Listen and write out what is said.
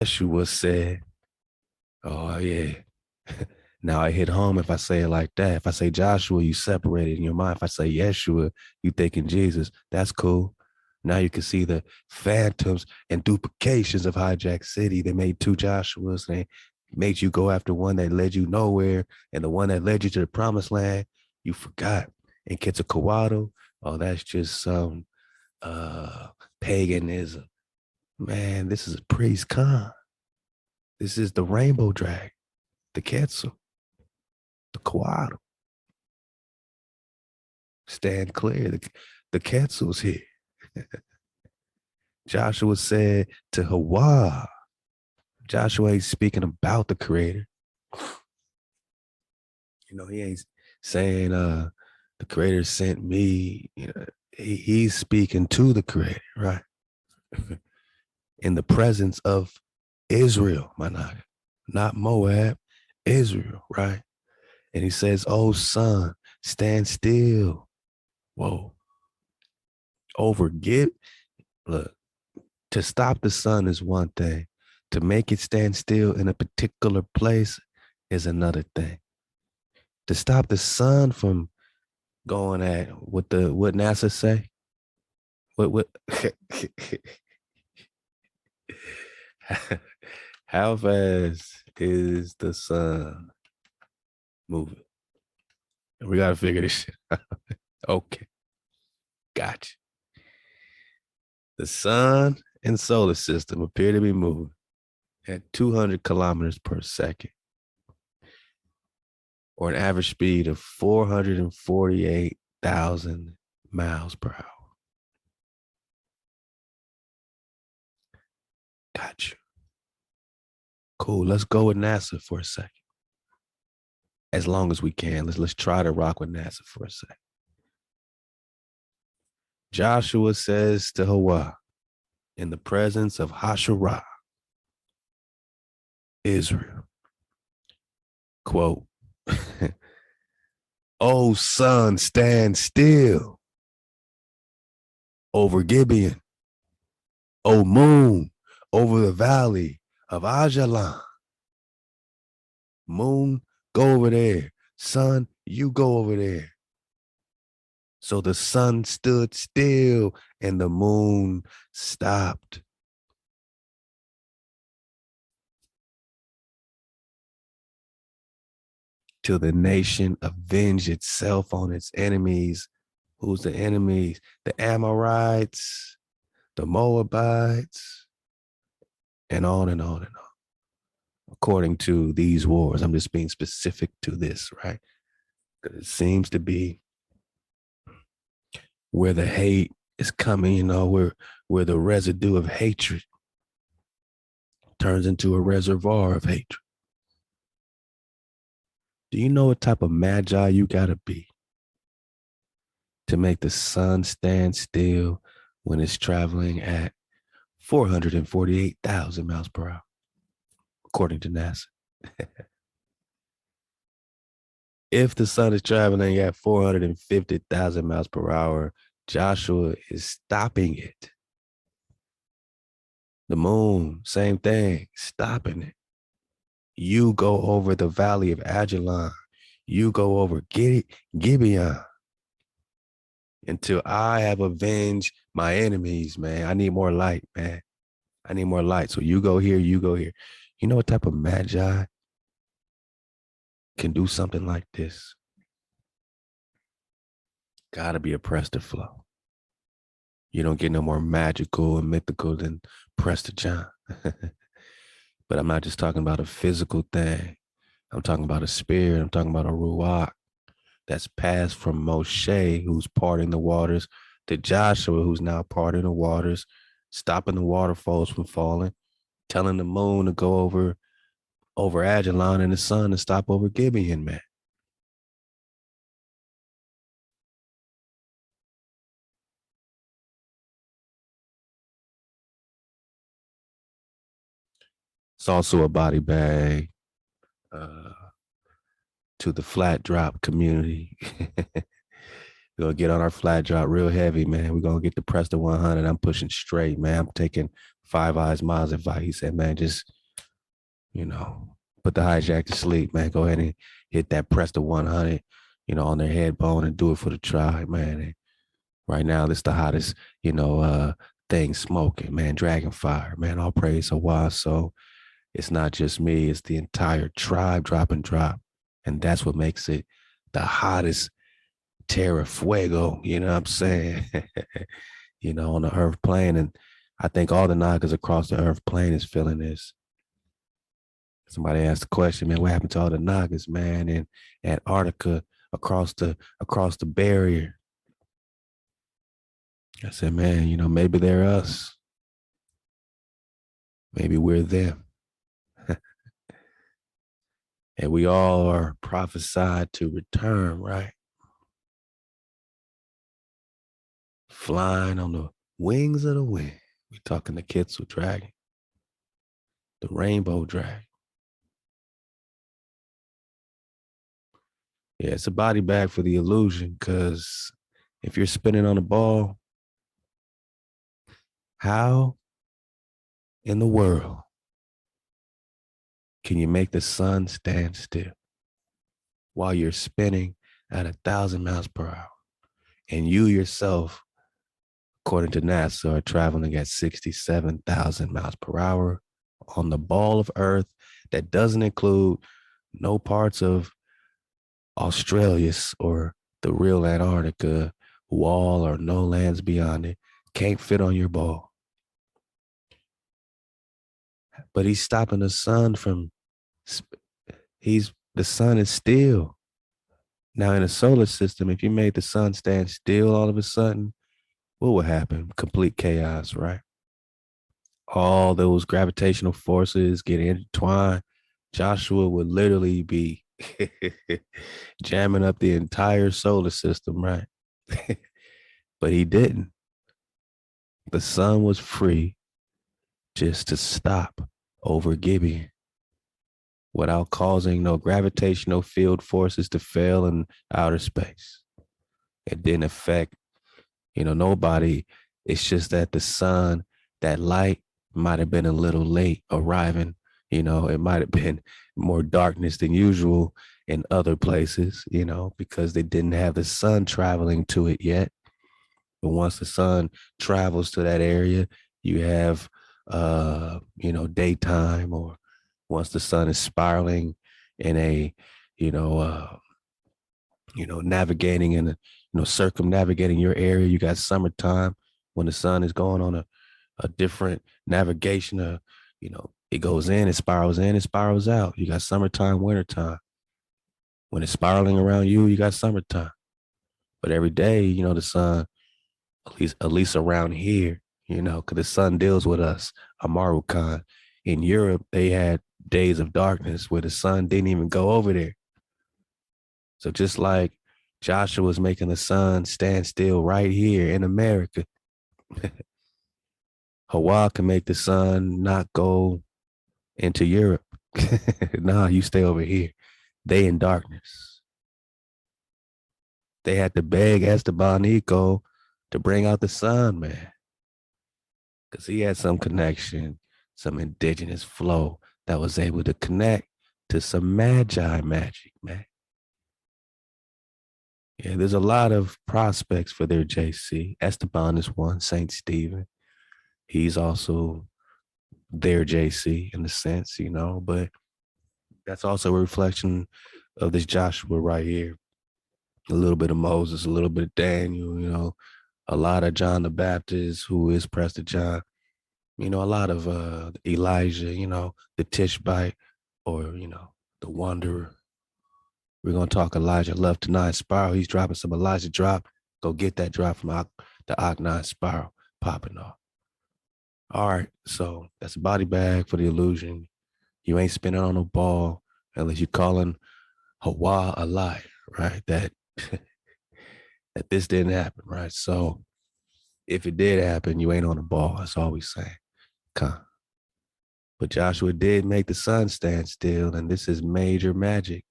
Yeshua said, oh yeah. Now I hit home if I say it like that. If I say Joshua, you separated in your mind. If I say Yeshua, you thinking Jesus. That's cool. Now you can see the phantoms and duplications of Hijack City. They made two Joshuas. They made you go after one that led you nowhere, and the one that led you to the promised land, you forgot. And Quetzalcoatl, oh, that's just some paganism. Man, this is a priest Khan. This is the rainbow dragon, the Quetzal, the Coatl. Stand clear. The Quetzal's here. Joshua said to HaWah. Joshua ain't speaking about the creator. You know, he ain't saying the creator sent me. You know, he's speaking to the creator, right? In the presence of Israel, my naga, not Moab, Israel, right? And he says, oh son, stand still. Whoa. Over get look, to stop the sun is one thing. To make it stand still in a particular place is another thing. To stop the sun from going at what NASA say? What how fast is the sun moving? We gotta figure this shit out. Okay, gotcha. The sun and solar system appear to be moving at 200 kilometers per second, or an average speed of 448,000 miles per hour. Gotcha. Cool. Let's go with NASA for a second. As long as we can. Let's try to rock with NASA for a second. Joshua says to HaWah, in the presence of Hasharah, Israel, quote, oh sun, stand still over Gibeon. Oh moon, over the valley of Ajalon. Moon, go over there. Sun, you go over there. So the sun stood still and the moon stopped. Till the nation avenged itself on its enemies. Who's the enemies? The Amorites, the Moabites, and on and on and on. According to these wars, I'm just being specific to this, right? Because it seems to be where the hate is coming, you know, where the residue of hatred turns into a reservoir of hatred. Do you know what type of magi you gotta be to make the sun stand still when it's traveling at 448,000 miles per hour, according to NASA? If the sun is traveling at 450,000 miles per hour, Joshua is stopping it. The moon, same thing, stopping it. You go over the valley of Ajalon. You go over Gibeon until I have avenged my enemies, man. I need more light, man. I need more light. So you go here, you go here. You know what type of magi can do something like this? Gotta be a Prester flow. You don't get no more magical and mythical than Prester John. But I'm not just talking about a physical thing. I'm talking about a spirit. I'm talking about a ruach that's passed from Moshe, who's parting the waters, to Joshua, who's now parting the waters, stopping the waterfalls from falling, telling the moon to go over Ajalon and the sun to stop over Gibeon, man. It's also a body bag uh, to the flat drop community. We're gonna get on our flat drop real heavy, man. We're gonna get to press the 100. I'm pushing straight, man. I'm taking Five Eyes Miles advice. He said, man, just, put the hijack to sleep, man. Go ahead and hit that press the 100, on their head bone and do it for the tribe, man. And right now, this is the hottest, thing smoking, man. Dragon Fire, man. All praise HaWah. So it's not just me, it's the entire tribe drop and drop. And that's what makes it the hottest Terra Fuego, you know what I'm saying? On the earth plane. And I think all the Nagas across the earth plane is feeling this. Somebody asked the question, man, what happened to all the Nagas, man, in Antarctica across the barrier? I said, man, maybe they're us. Maybe we're them. And we all are prophesied to return, right? Flying on the wings of the wind. We're talking the Quetzal dragon, the rainbow dragon. Yeah, it's a body bag for the illusion, because if you're spinning on a ball, how in the world can you make the sun stand still while you're spinning at 1,000 miles per hour? And you yourself, according to NASA, are traveling at 67,000 miles per hour on the ball of Earth that doesn't include no parts of Australia or the real Antarctica wall or no lands beyond it. Can't fit on your ball. But he's stopping the sun from, the sun is still. Now in a solar system, if you made the sun stand still all of a sudden, what would happen? Complete chaos, right? All those gravitational forces get intertwined. Joshua would literally be jamming up the entire solar system, right? But he didn't. The sun was free just to stop over Gibeon without causing no gravitational field forces to fail in outer space. It didn't affect, nobody. It's just that the sun, that light might have been a little late arriving. It might have been more darkness than usual in other places, because they didn't have the sun traveling to it yet. But once the sun travels to that area, you have, daytime, or once the sun is spiraling in a, navigating and, circumnavigating your area, you got summertime when the sun is going on a different navigation, it goes in, it spirals out. You got summertime, wintertime. When it's spiraling around you, you got summertime. But every day, the sun, at least around here, because the sun deals with us, Amaru Khan. In Europe, they had days of darkness where the sun didn't even go over there. So just like Joshua was making the sun stand still right here in America, HaWah can make the sun not go into Europe. Nah, you stay over here. They in darkness. They had to beg Esteban Nico to bring out the sun, man, because he had some connection, some indigenous flow that was able to connect to some magi magic, man. Yeah, there's a lot of prospects for their JC. Esteban is one, St. Stephen. He's also their JC in a sense, but that's also a reflection of this Joshua right here. A little bit of Moses, a little bit of Daniel, a lot of John the Baptist, who is Prester John, a lot of Elijah, the Tishbite, or, the Wanderer. We're going to talk Elijah Love Tonight Spiral. He's dropping some Elijah drop. Go get that drop from the Oct9 Spiral popping off. All right, so that's a body bag for the illusion. You ain't spinning on no ball unless you're calling HaWah a lie, right? That this didn't happen, right? So if it did happen, you ain't on the ball. That's all we saying. But Joshua did make the sun stand still, and this is major magic.